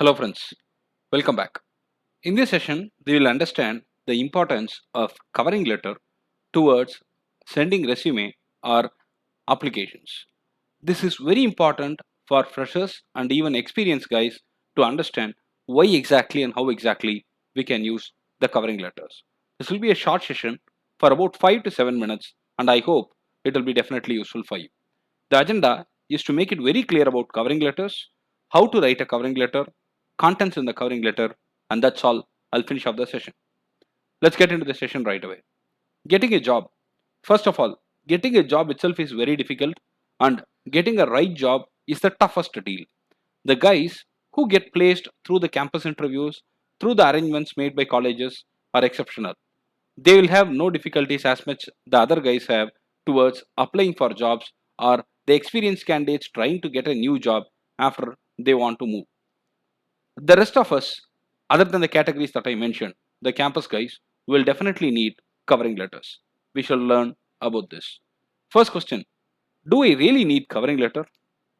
Hello friends, welcome back. In this session, we will understand the importance of covering letter towards sending resume or applications. This is very important for freshers and even experienced guys to understand why exactly and how exactly we can use the covering letters. This will be a short session for about 5 to 7 minutes and I hope it will be definitely useful for you. The agenda is to make it very clear about covering letters, how to write a covering letter, contents in the covering letter, and that's all. I'll finish off the session. Let's get into the session right away. Getting a job. First of all, getting a job itself is very difficult, and getting a right job is the toughest deal. The guys who get placed through the campus interviews, through the arrangements made by colleges, are exceptional. They will have no difficulties as much the other guys have towards applying for jobs or the experienced candidates trying to get a new job after they want to move. The rest of us, other than the categories that I mentioned, the campus guys, will definitely need covering letters. We shall learn about this. First question, do I really need covering letter?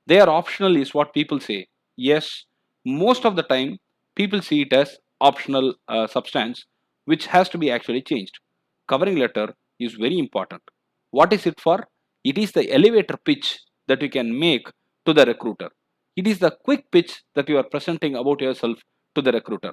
They are optional is what people say. Yes, most of the time people see it as optional substance which has to be actually changed. Covering letter is very important. What is it for? It is the elevator pitch that you can make to the recruiter. It is the quick pitch that you are presenting about yourself to the recruiter.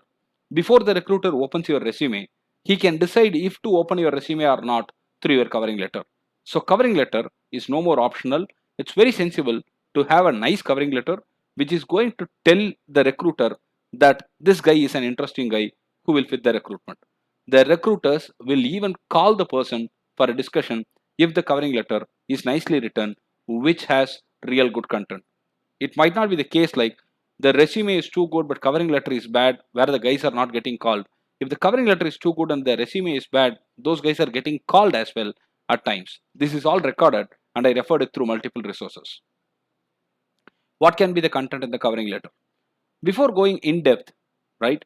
Before the recruiter opens your resume, he can decide if to open your resume or not through your covering letter. So covering letter is no more optional. It's very sensible to have a nice covering letter which is going to tell the recruiter that this guy is an interesting guy who will fit the recruitment. The recruiters will even call the person for a discussion if the covering letter is nicely written, which has real good content. It might not be the case like the resume is too good but covering letter is bad where the guys are not getting called. If the covering letter is too good and the resume is bad, those guys are getting called as well at times. This is all recorded and I referred it through multiple resources. What can be the content in the covering letter? Before going in depth, right,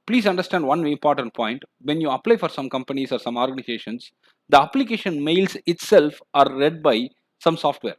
please understand one important point. When you apply for some companies or some organizations, the application mails itself are read by some software.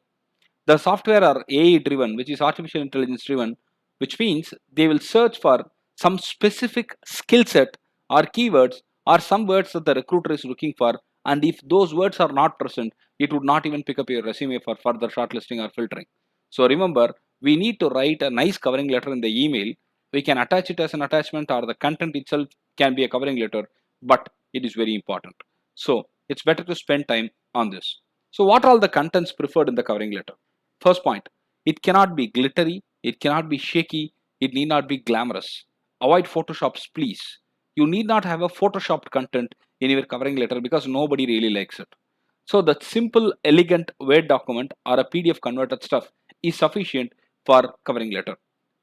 The software are AI driven, which is artificial intelligence driven, which means they will search for some specific skill set or keywords or some words that the recruiter is looking for. And if those words are not present, it would not even pick up your resume for further shortlisting or filtering. So remember, we need to write a nice covering letter in the email. We can attach it as an attachment or the content itself can be a covering letter, but it is very important. So it's better to spend time on this. So what are all the contents preferred in the covering letter? First point, it cannot be glittery, it cannot be shaky, it need not be glamorous. Avoid photoshops, please. You need not have a photoshopped content in your covering letter because nobody really likes it. So the simple, elegant Word document or a PDF converted stuff is sufficient for covering letter.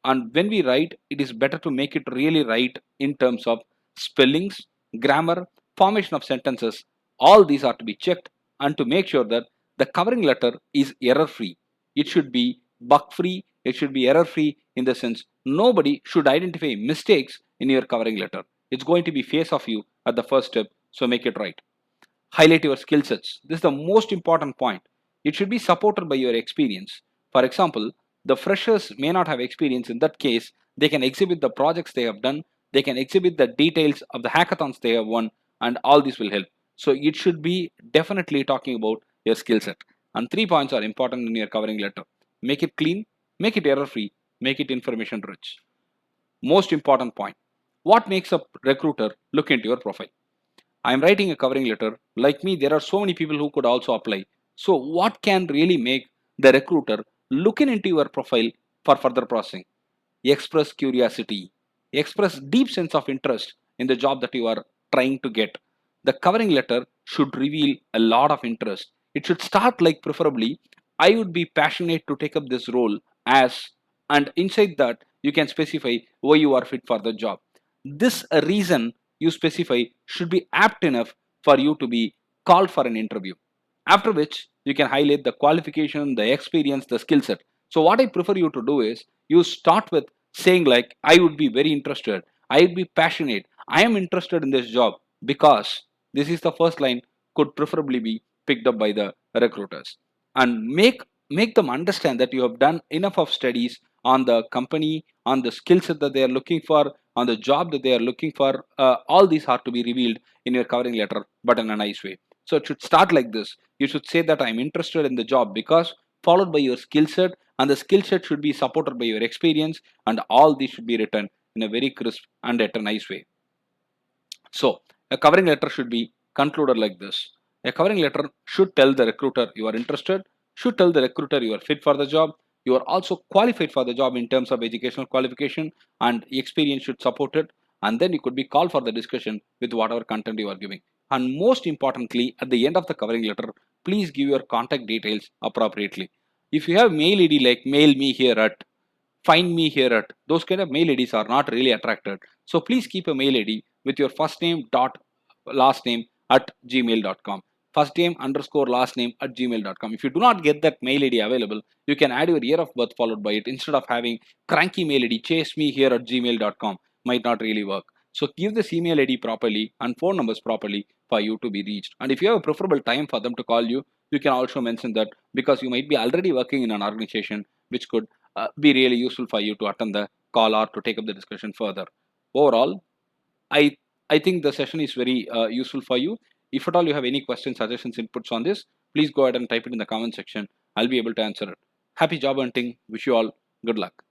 And when we write, it is better to make it really right in terms of spellings, grammar, formation of sentences. All these are to be checked and to make sure that the covering letter is error free. It should be bug free, it should be error free in the sense nobody should identify mistakes in your covering letter. It's going to be face of you at the first step, so make it right. Highlight your skill sets. This is the most important point. It should be supported by your experience. For example, the freshers may not have experience. In that case, they can exhibit the projects they have done, they can exhibit the details of the hackathons they have won, and all this will help. So it should be definitely talking about your skill set. And 3 points are important in your covering letter. Make it clean, make it error free, make it information rich. Most important point. What makes a recruiter look into your profile? I'm writing a covering letter. Like me, there are so many people who could also apply. So what can really make the recruiter looking into your profile for further processing? Express curiosity, express deep sense of interest in the job that you are trying to get. The covering letter should reveal a lot of interest. It should start like preferably, I would be passionate to take up this role as, and inside that you can specify why you are fit for the job. This reason you specify should be apt enough for you to be called for an interview. After which you can highlight the qualification, the experience, the skill set. So what I prefer you to do is you start with saying like, I would be very interested, I would be passionate, I am interested in this job because this is the first line could preferably be picked up by the recruiters. And make them understand that you have done enough of studies on the company, on the skill set that they are looking for, on the job that they are looking for. All these are to be revealed in your covering letter, but in a nice way. So it should start like this. You should say that I'm interested in the job because, followed by your skill set, and the skill set should be supported by your experience, and all these should be written in a very crisp and at a nice way. So a covering letter should be concluded like this. A covering letter should tell the recruiter you are interested, should tell the recruiter you are fit for the job, you are also qualified for the job in terms of educational qualification, and experience should support it, and then you could be called for the discussion with whatever content you are giving. And most importantly, at the end of the covering letter, please give your contact details appropriately. If you have mail ID like mail me here at, find me here at, those kind of mail IDs are not really attracted. So please keep a mail ID with your first name dot last name at gmail.com. First name underscore last name at gmail.com. If you do not get that mail ID available, you can add your year of birth followed by it instead of having cranky mail ID chase me here at gmail.com. Might not really work. So give this email ID properly and phone numbers properly for you to be reached. And if you have a preferable time for them to call you, you can also mention that because you might be already working in an organization which could be really useful for you to attend the call or to take up the discussion further. Overall, I I think the session is very useful for you. If at all you have any questions, suggestions, inputs on this, please go ahead and type it in the comment section. I'll be able to answer it. Happy job hunting. Wish you all good luck.